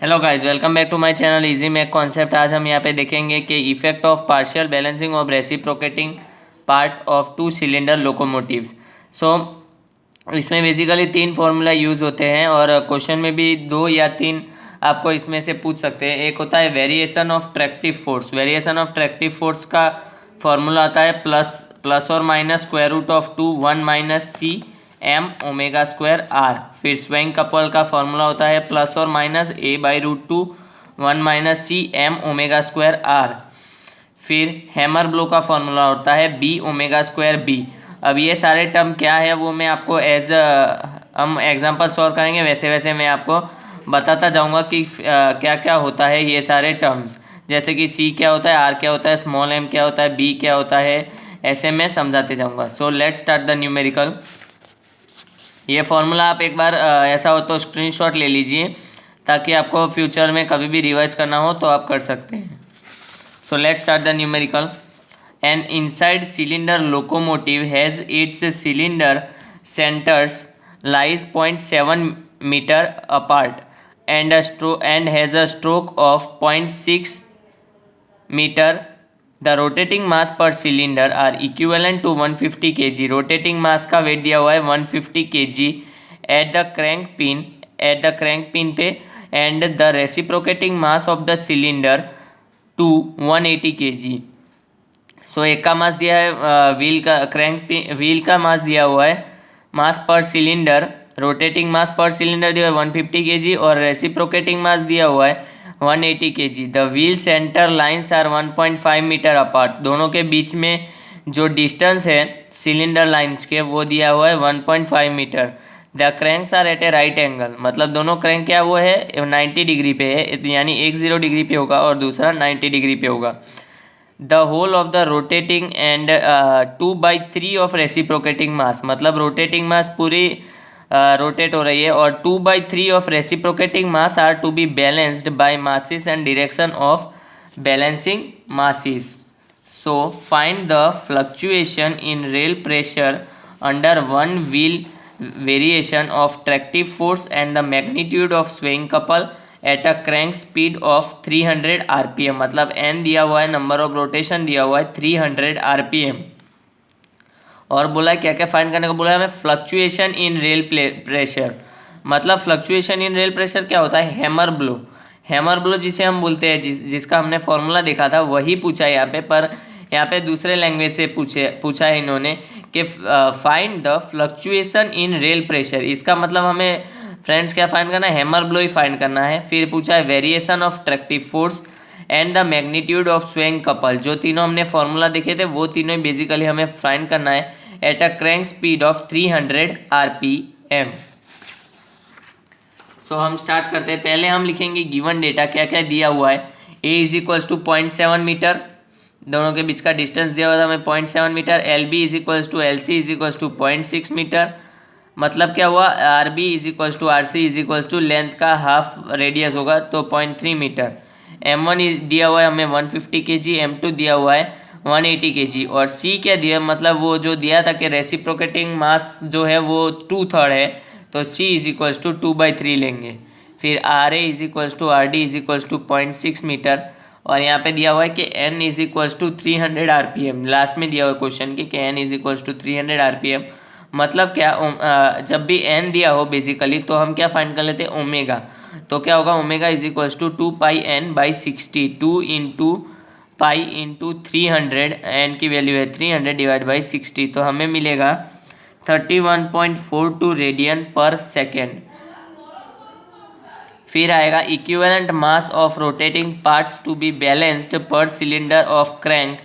Hello guys, welcome back to my channel easy mech concept. आज हम यहाँ पे देखेंगे कि effect of partial balancing of reciprocating part of two cylinder locomotives. So इसमें basically 3 formula use होते हैं और क्वेश्चन में भी 2 या 3 आपको इसमें से पूछ सकते हैं। एक होता है variation of tractive force. Variation of tractive force का फॉर्मूला आता है प्लस और minus square root of 2 1 minus C M omega square R. फिर स्वेइंग कपल का फॉर्मूला होता है प्लस और minus A by root 2 1 minus C M omega square R. फिर हैमर ब्लो का फॉर्मूला होता है बी ओमेगा स्क्वायर बी। अब ये सारे टर्म क्या है वो मैं आपको हम एग्जांपल सॉल्व करेंगे, वैसे वैसे मैं आपको बताता जाऊंगा कि क्या क्या होता है ये सारे टर्म्स। जैसे कि सी क्या होता है, आर क्या होता है, स्मॉल एम क्या होता है, बी क्या होता है, ऐसे मैं समझाते जाऊंगा। सो लेट्स स्टार्ट द न्यूमेरिकल। ये फॉर्मूला आप एक बार ऐसा हो तो स्क्रीनशॉट ले लीजिए ताकि आपको फ्यूचर में कभी भी रिवाइज करना हो तो आप कर सकते हैं। So let's start the numerical. An inside cylinder locomotive has its cylinder centres lies 0.7 metre apart and has a stroke of 0.6 metre. The rotating mass per cylinder are equivalent to 150 kg. Rotating mass का weight दिया हुआ है 150 kg at the crank pin पे and the reciprocating mass of the cylinder to 180 kg. So एक का मास दिया है wheel का मास दिया हुआ है, मास पर सिलेंडर, रोटेटिंग मास पर सिलेंडर दिया हुआ है 150 kg और रेसिप्रोकेटिंग मास दिया हुआ है 180 kg. The wheel centre lines are 1.5 metre apart. दोनों के बीच में जो डिस्टेंस है सिलेंडर लाइन्स के वो दिया हुआ है 1.5 metre. The cranks are at a right angle. मतलब दोनों क्रैंक क्या वो है 90 डिग्री पे है, यानी एक 0 डिग्री पे होगा और दूसरा 90 डिग्री पे होगा. The whole of the rotating and 2/3 of reciprocating mass. मतलब रोटेटिंग मास पूरी रोटेट हो रही है और 2/3 of reciprocating mass are to be balanced by masses and direction of balancing masses. So find the fluctuation in rail pressure under one wheel, variation of tractive force and the magnitude of swaying couple at a crank speed of 300 RPM. मतलब n दिया हुआ है, number of rotation दिया हुआ है 300 RPM और बोला है क्या क्या फाइंड करने को बोला है हमें, फ्लक्चुएशन इन रेल प्रेशर. मतलब फ्लक्चुएशन इन रेल प्रेशर क्या होता है, हैमर ब्लो. हैमर ब्लो जिसे हम बोलते हैं, जिसका हमने फॉर्मूला देखा था वही पूछा है यहाँ पे, पर यहाँ पे दूसरे लैंग्वेज से पूछा है इन्होंने कि find the fluctuation in rail pressure. इसका मतलब हमें फ्रेंड्स क्या फाइंड करना है, हैमर ब्लो ही फाइंड करना है. फिर पूछा है variation of tractive force and the magnitude of swaying couple. जो तीनों हमने फॉर्मूला देखे थे वो तीनों बेसिकली हमें फाइंड करना है eight a crank speed of 300 RPM. सो हम स्टार्ट करते हैं. पहले हम लिखेंगे गिवन डेटा क्या क्या दिया हुआ है. ए इज इक्वल्स टू 0.7 मीटर, दोनों के बीच का डिस्टेंस दिया हुआ था हमें 0.7 metre. L B is equals to L C is equals to 0.6 metre. मतलब क्या हुआ, R B is equals to R C is equals to length का हाफ रेडियस होगा तो 0.3 मीटर. एम वन दिया हुआ है हमें 150 kg, एम टू दिया हुआ है 180 kg और सी क्या दिया, मतलब वो जो दिया था कि रेसिप्रोकेटिंग मास जो है वो 2/3 है तो सी इज इक्वल्स टू 2/3 लेंगे. फिर R A is equals to R D is equals to 0.6 metre और यहाँ पे दिया हुआ है कि N is equals to 300 RPM. Last में दिया हुआ है क्वेश्चन कि N is equals to 300 RPM. मतलब क्या, जब भी एन दिया हो बेसिकली तो हम क्या फाइंड कर लेते हैं, ओमेगा. तो क्या होगा, omega is equals to 2πn/60. 2 into pi into 300, N की वैल्यू है 300 डिवाइड बाई 60 तो हमें मिलेगा 31.42 रेडियन पर सेकेंड. फिर आएगा equivalent mass of rotating parts to be balanced per cylinder of crank.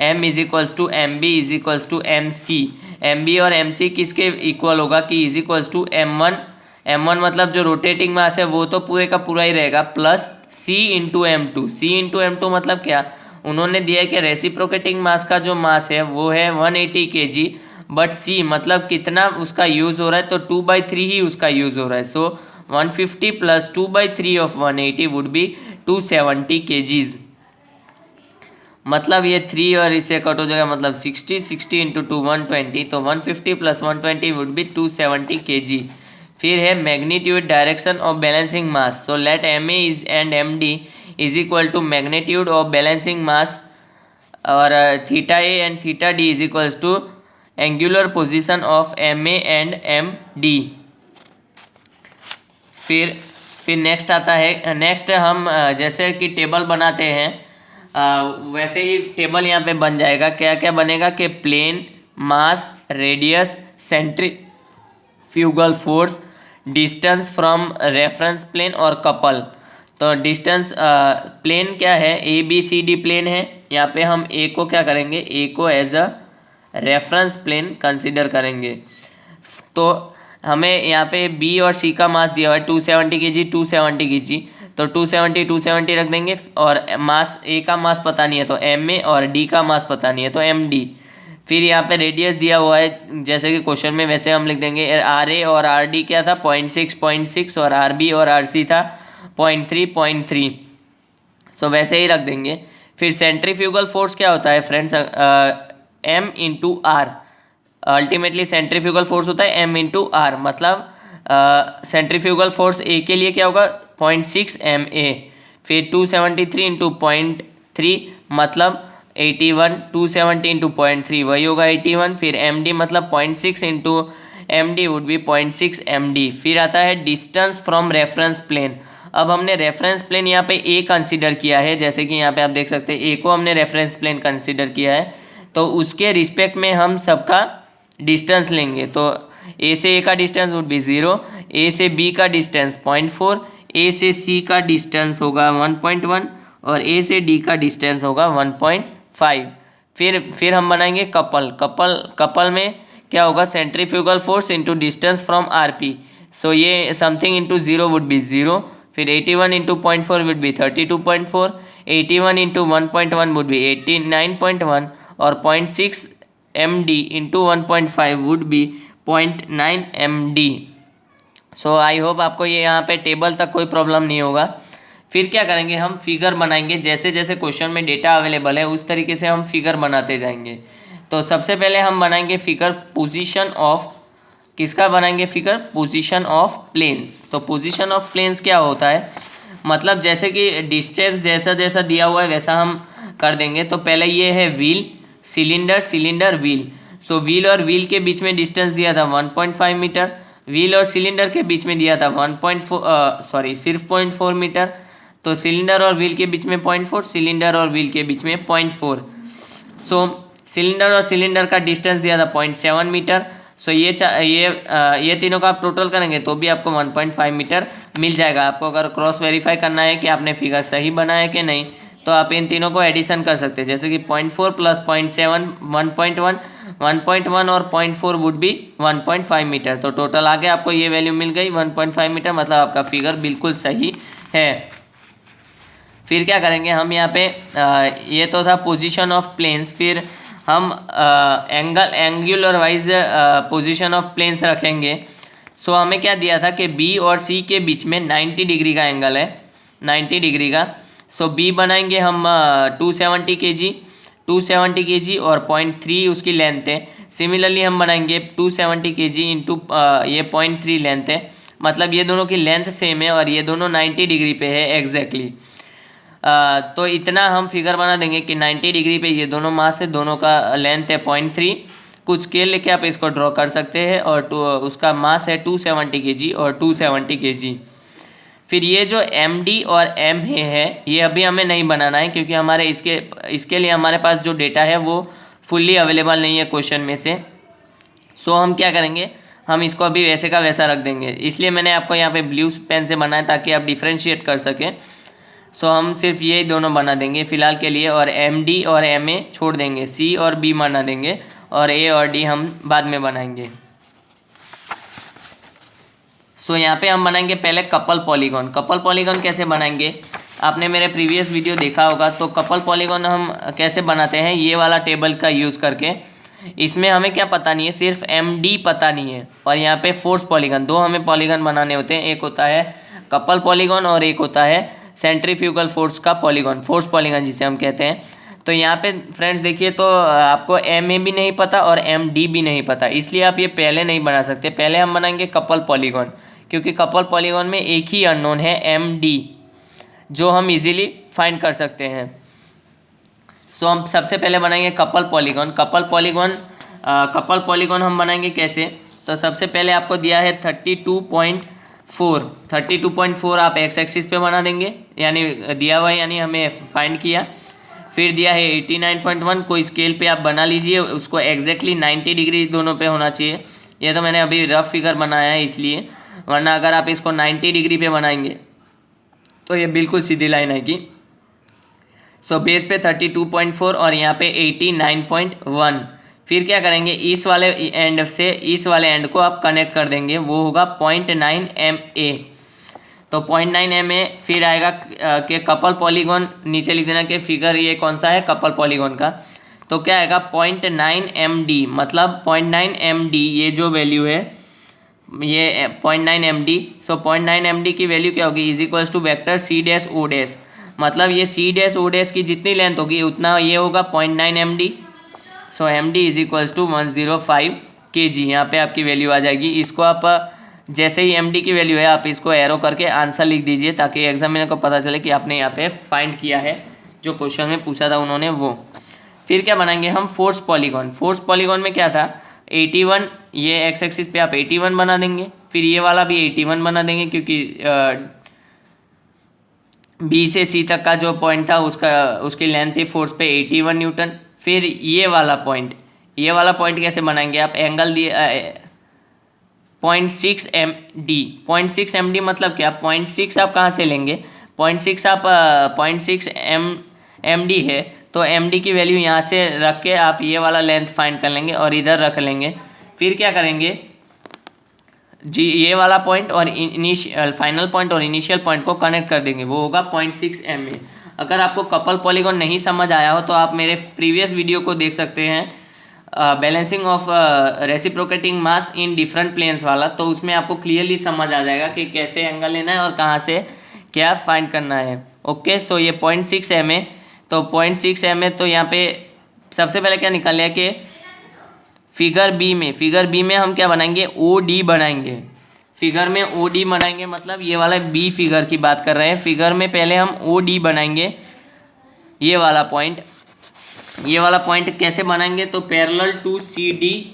M is equals to M B is equals to M C. M B और M C किसके equal होगा कि is equals to M1. M1 मतलब जो rotating मास है वो तो पूरे का पूरा ही रहेगा plus C into M2. C into M2 मतलब क्या, उन्होंने दिया है कि रेसिप्रोकेटिंग मास का जो मास है वो है 180 kg बट C मतलब कितना उसका यूज़ हो रहा है तो 2/3 ही उसका यूज़ हो रहा है. सो 150 plus 2/3 of 180 would be 270 kgs. मतलब ये 3 और इससे कट हो जाएगा, मतलब 60 इंटू 2 120 तो 150 प्लस 120 वुड बी 270 kg. फिर है magnitude direction of balancing mass, so let M A is and M D is equal to magnitude of balancing mass और theta A and theta D is equals to angular position of M A and M D. फिर next आता है, next हम जैसे कि table बनाते हैं वैसे ही टेबल यहाँ पे बन जाएगा। क्या क्या बनेगा कि plane, mass, radius, centrifugal force, distance from reference plane और कपल। तो डिस्टेंस प्लेन क्या है, A B C D plane है। यहाँ पे हम ए को क्या करेंगे, ए को as a reference plane consider करेंगे। तो हमें यहाँ पे बी और सी का मास दिया हुआ है 270 kg 270 kg, तो 270 रख देंगे। और मास ए का मास पता नहीं है तो एम ए, और डी का मास पता नहीं है तो एम डी। फिर यहाँ पे रेडियस दिया हुआ है जैसे कि क्वेश्चन में, वैसे हम लिख देंगे आर ए और आर डी क्या था 0.6 और आर बी और आर सी था 0.3। सो वैसे ही रख देंगे। फिर सेंट्रीफ्यूगल फोर्स क्या होता है friends, M into R. Ultimately centrifugal force होता है m इंटू आर, मतलब सेंट्रीफ्यूगल फोर्स ए के लिए क्या होगा 0.6 MA। फिर 273 इंटू 0.3 मतलब 81, 270 इंटू 0.3 वही होगा 81। फिर MD मतलब 0.6 into MD would be 0.6 MD। फिर आता है डिस्टेंस फ्रॉम रेफरेंस प्लेन। अब हमने रेफरेंस प्लेन यहाँ पे ए कंसीडर किया है, जैसे कि यहाँ पे आप देख सकते हैं ए को हमने रेफरेंस प्लेन कंसीडर किया है, तो उसके रिस्पेक्ट में हम सबका डिस्टेंस लेंगे। तो ए से ए का डिस्टेंस वुड बी 0, ए से बी का डिस्टेंस 0.4, ए से सी का डिस्टेंस होगा 1.1 और ए से डी का डिस्टेंस होगा 1.5। फिर हम बनाएंगे कपल में क्या होगा, centrifugal force into distance from R P. So ये समथिंग इंटू 0 वुड बी 0। फिर 81 into 0.4 would be 32.4, 81 into 1.1 would be 89.1 और 0.6 MD into 1.5 would be 0.9 MD। So I hope आपको ये यहाँ पे टेबल तक कोई प्रॉब्लम नहीं होगा। फिर क्या करेंगे, हम फिगर बनाएंगे। जैसे जैसे क्वेश्चन में डेटा अवेलेबल है उस तरीके से हम फिगर बनाते जाएंगे। तो सबसे पहले हम बनाएंगे फिगर पोजीशन ऑफ, किसका बनाएंगे फिगर, पोजीशन ऑफ प्लेन्स। तो पोजीशन ऑफ प्लेन्स क्या होता है, मतलब जैसे कि डिस्टेंस जैसा जैसा दिया हुआ है वैसा हम कर देंगे। तो पहले ये है व्हील, सिलेंडर व्हील। सो व्हील और व्हील के बीच में डिस्टेंस दिया था 1.5 मीटर, व्हील और सिलेंडर के बीच में दिया था 0.4 मीटर। तो सिलेंडर और व्हील के बीच में 0.4, सिलेंडर और व्हील के बीच में 0.4। सो सिलेंडर और सिलेंडर का डिस्टेंस दिया था 0.7 मीटर। सो ये तीनों का आप टोटल करेंगे तो भी आपको 1.5 मीटर मिल जाएगा। आपको अगर क्रॉस वेरीफाई करना है कि आपने फिगर सही बनाया कि नहीं, तो आप इन तीनों को एडिशन कर सकते हैं। जैसे कि 0.4 प्लस 0.7 1.1 और 0.4 वुड बी 1.5 मीटर। तो टोटल आगे आपको ये वैल्यू मिल गई 1.5 मीटर, मतलब आपका फिगर बिल्कुल सही है। फिर क्या करेंगे हम यहाँ पे, ये तो था पोजीशन ऑफ प्लेन्स। फिर हम angular wise position of planes रखेंगे। सो हमें क्या दिया था कि बी और सी के बीच में 90 डिग्री का एंगल है, 90 डिग्री का। सो बी बनाएंगे हम 270 kg और 0.3 उसकी लेंथ है। सिमिलरली हम बनाएंगे 270 kg इंटू ये 0.3 लेंथ है, मतलब ये दोनों की लेंथ सेम है और ये दोनों 90 डिग्री पे है एग्जैक्टली। तो इतना हम फिगर बना देंगे कि 90 डिग्री पे ये दोनों मास है, दोनों का लेंथ है 0.3। कुछ स्केल लेके आप इसको ड्रॉ कर सकते हैं। और उसका मास है 270 kg और 270 kg। फिर ये जो MD और MA है ये अभी हमें नहीं बनाना है, क्योंकि हमारे इसके लिए हमारे पास जो डेटा है वो फुल्ली अवेलेबल नहीं है क्वेश्चन में से। सो हम क्या करेंगे, हम इसको अभी वैसे का वैसा रख देंगे। इसलिए मैंने आपको यहाँ पे ब्लू पेन से बनाया ताकि आप डिफ्रेंशिएट कर सकें। सो हम सिर्फ ये दोनों बना देंगे फ़िलहाल के लिए, और MD और MA छोड़ देंगे, C और B बना देंगे और A और D हम बाद में बनाएंगे। सो यहाँ पे हम बनाएंगे पहले कपल पॉलीगॉन। कपल पॉलीगॉन कैसे बनाएंगे, आपने मेरे प्रीवियस वीडियो देखा होगा। तो कपल पॉलीगॉन हम कैसे बनाते हैं, ये वाला टेबल का यूज़ करके। इसमें हमें क्या पता नहीं है, सिर्फ MD पता नहीं है, और यहाँ पे फोर्स पॉलीगॉन, दो हमें पॉलीगॉन बनाने होते हैं। एक होता है कपल पॉलीगॉन और एक होता है सेंट्रीफ्यूगल फोर्स का पॉलीगॉन, फोर्स पॉलीगॉन जिसे हम कहते हैं। तो यहाँ पे फ्रेंड्स देखिए, तो आपको एम ए भी नहीं पता और एम डी भी नहीं पता, इसलिए आप ये पहले नहीं बना सकते। पहले हम बनाएंगे कपल पॉलीगॉन, क्योंकि कपल पॉलीगॉन में एक ही अननोन है एम डी, जो हम इजीली फाइंड कर सकते हैं। सो हम सबसे पहले बनाएंगे कपल पॉलीगॉन। कपल पॉलीगॉन हम बनाएंगे कैसे, तो सबसे पहले आपको दिया है 32.4 आप एक्स एक्सिस पे बना देंगे, यानी दिया हुआ है, यानी हमें फाइंड किया। फिर दिया है 89.1, कोई स्केल पे आप बना लीजिए, उसको एग्जैक्टली 90 डिग्री दोनों पे होना चाहिए। ये तो मैंने अभी रफ फिगर बनाया है इसलिए, वरना अगर आप इसको 90 डिग्री पे बनाएंगे तो ये बिल्कुल सीधी लाइन आएगी। सो बेस पे 32.4 और यहाँ पे 89.1। फिर क्या करेंगे, इस वाले एंड से इस वाले एंड को आप कनेक्ट कर देंगे, वो होगा 0.9 MA। तो 0.9 MA फिर आएगा कि कपल पॉलीगॉन, नीचे लिख देना कि फिगर ये कौन सा है कपल पॉलीगॉन का। तो क्या आएगा 0.9 MD, मतलब 0.9 MD ये जो वैल्यू है ये 0.9 MD। सो 0.9 MD की वैल्यू क्या होगी, is equals to vector C dash O dash, मतलब ये C डैश O डैश की जितनी लेंथ होगी उतना ये होगा 0.9 MD। So MD is equals to 105 kg, यहाँ पे आपकी वैल्यू आ जाएगी। इसको आप जैसे ही MD की वैल्यू है आप इसको एरो करके आंसर लिख दीजिए, ताकि एग्जामिनर को पता चले कि आपने यहाँ पे फाइंड किया है जो क्वेश्चन में पूछा था उन्होंने वो। फिर क्या बनाएंगे हम, फोर्स पॉलीगॉन। फोर्स पॉलीगॉन में क्या था 81, ये एक्स एक्सिस पे आप 81 बना देंगे। फिर ये वाला भी 81 बना देंगे, क्योंकि B से C तक का जो पॉइंट था उसकी लेंथ थी फोर्स पे 81 न्यूटन। फिर ये वाला पॉइंट कैसे बनाएंगे आप, एंगल दिए 0.6 MD। 0.6 MD मतलब क्या, 0.6 आप कहाँ से लेंगे, 0.6 MD है, तो MD की वैल्यू यहाँ से रख के आप ये वाला लेंथ फाइंड कर लेंगे और इधर रख लेंगे। फिर क्या करेंगे जी, ये वाला पॉइंट और फाइनल पॉइंट और इनिशियल पॉइंट को कनेक्ट कर देंगे, वो होगा 0.6 MA। अगर आपको कपल पॉलीगॉन नहीं समझ आया हो तो आप मेरे प्रीवियस वीडियो को देख सकते हैं, balancing of reciprocating mass in different planes वाला, तो उसमें आपको क्लियरली समझ आ जाएगा कि कैसे एंगल लेना है और कहाँ से क्या फाइंड करना है। ओके, सो ये 0.6 MA, तो 0.6 MA, तो यहाँ पे सबसे पहले क्या निकाल लिया कि फिगर बी में हम क्या बनाएंगे, OD बनाएंगे। फिगर में OD बनाएंगे, मतलब ये वाला बी फिगर की बात कर रहे हैं। फिगर में पहले हम OD बनाएंगे, ये वाला पॉइंट कैसे बनाएंगे, तो पैरेलल टू CD,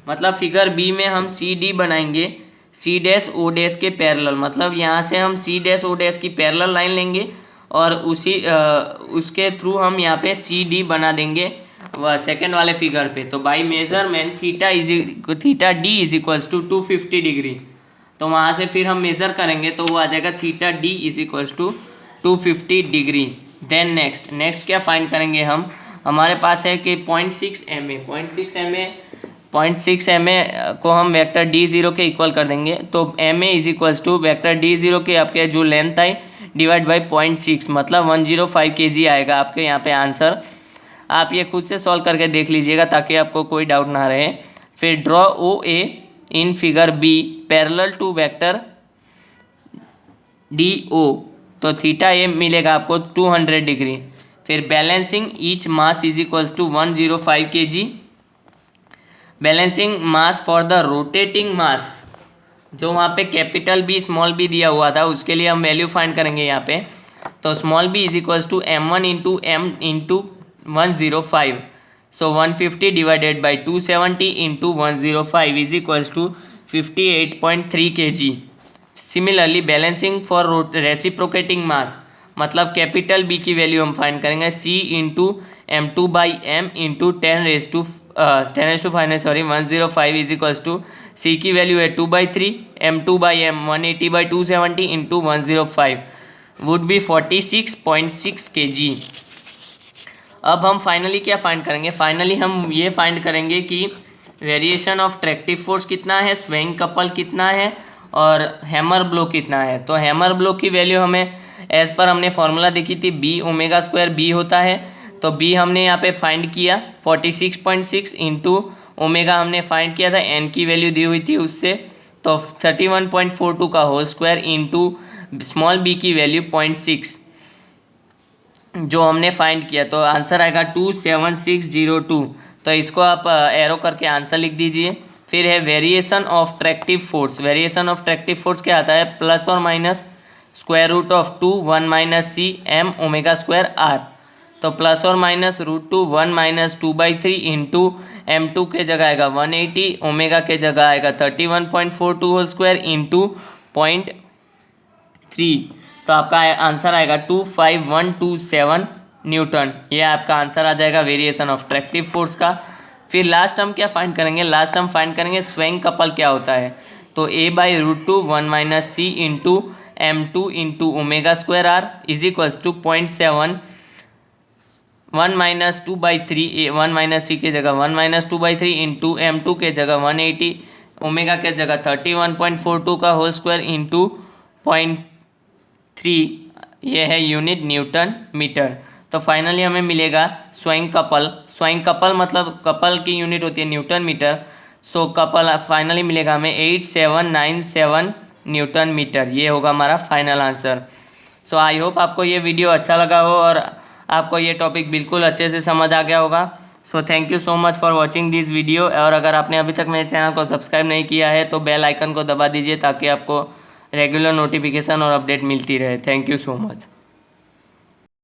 मतलब फिगर बी में हम CD बनाएंगे C डैश O डैश के पैरेलल, मतलब यहाँ से हम C डैश O डैश की पैरेलल लाइन लेंगे और उसके थ्रू हम यहाँ पे CD बना देंगे सेकेंड वाले फिगर पे। तो by measurement theta D is equals to 250 degree, तो वहाँ से फिर हम मेज़र करेंगे तो वो आ जाएगा theta D is equals to 250 degree. Then next क्या फाइंड करेंगे हम, हमारे पास है कि 0.6 MA को हम वेक्टर D0 के इक्वल कर देंगे, तो MA is equals to vector D0 के आपके जो लेंथ आई डिवाइड बाई 0.6, मतलब 105 kg आएगा आपके यहाँ पे आंसर। आप ये खुद से सॉल्व करके देख लीजिएगा ताकि आपको कोई डाउट ना रहे। फिर draw OA in figure B parallel to vector DO, तो थीटा A मिलेगा आपको 200 डिग्री। फिर balancing each mass is equals to 105 kg। Balancing mass for the rotating mass, जो वहाँ पे कैपिटल B स्मॉल b दिया हुआ था उसके लिए हम वैल्यू फाइंड करेंगे यहाँ पे, तो small b is equals to M1 into M into 105, so 150 divided by 270 into 105 is equals to 58.3 kg। Similarly balancing for reciprocating mass, मतलब कैपिटल B की वैल्यू हम फाइंड करेंगे C into M2 by M into 105 is equals to C की value है 2/3, M2 by M 180/270 into 105 would be 46.6 kg। अब हम finally क्या find करेंगे, फाइनली हम ये फाइंड करेंगे कि वेरिएशन ऑफ ट्रैक्टिव फोर्स कितना है, स्विंग कपल कितना है और हैमर ब्लो कितना है। तो हैमर ब्लो की वैल्यू हमें एज पर हमने फॉर्मूला देखी थी B ω² B होता है, तो B हमने यहाँ पे फाइंड किया 46.6 इंटू ओमेगा हमने फाइंड किया था, n की वैल्यू दी हुई थी उससे, तो 31.42 का whole square into small b की वैल्यू 0.6, जो हमने फाइंड किया, तो आंसर आएगा 27602। तो इसको आप एरो करके आंसर लिख दीजिए। फिर है variation of tractive force. Variation of tractive force क्या आता है, प्लस और minus square root of 2 1 minus C M omega square R. तो प्लस और minus root 2 1 minus 2/3 into M2 के जगह आएगा 180, ओमेगा के जगह आएगा 31.42 होल स्क्वायर इंटू 0.3। तो आपका आंसर आएगा 25127 न्यूटन। ये आपका आंसर आ जाएगा वेरिएशन ऑफ ट्रैक्टिव फोर्स का। फिर लास्ट हम क्या फाइंड करेंगे, लास्ट हम फाइंड करेंगे स्वेइंग कपल क्या होता है। तो A/√2 1 minus C into M2 into omega square R is equals to 0.7 1 minus 2/3 1 minus C के जगह 1 माइनस 2/3 इंटू M2 के जगह 180, ओमेगा के जगह 31.42 का होल स्क्वायर इंटू 0.3, ये है यूनिट न्यूटन मीटर। तो फाइनली हमें मिलेगा स्वेइंग कपल। स्वेइंग कपल मतलब कपल की यूनिट होती है न्यूटन मीटर। सो कपल फाइनली मिलेगा हमें 8797 न्यूटन मीटर। ये होगा हमारा final answer. So I hope आपको ये वीडियो अच्छा लगा हो और आपको ये टॉपिक बिल्कुल अच्छे से समझ आ गया होगा। So thank you so much for watching this video. और अगर आपने अभी तक मेरे चैनल को सब्सक्राइब नहीं किया है तो बेल आइकन को दबा दीजिए ताकि आपको रेगुलर नोटिफिकेशन और अपडेट मिलती रहे। Thank you so much.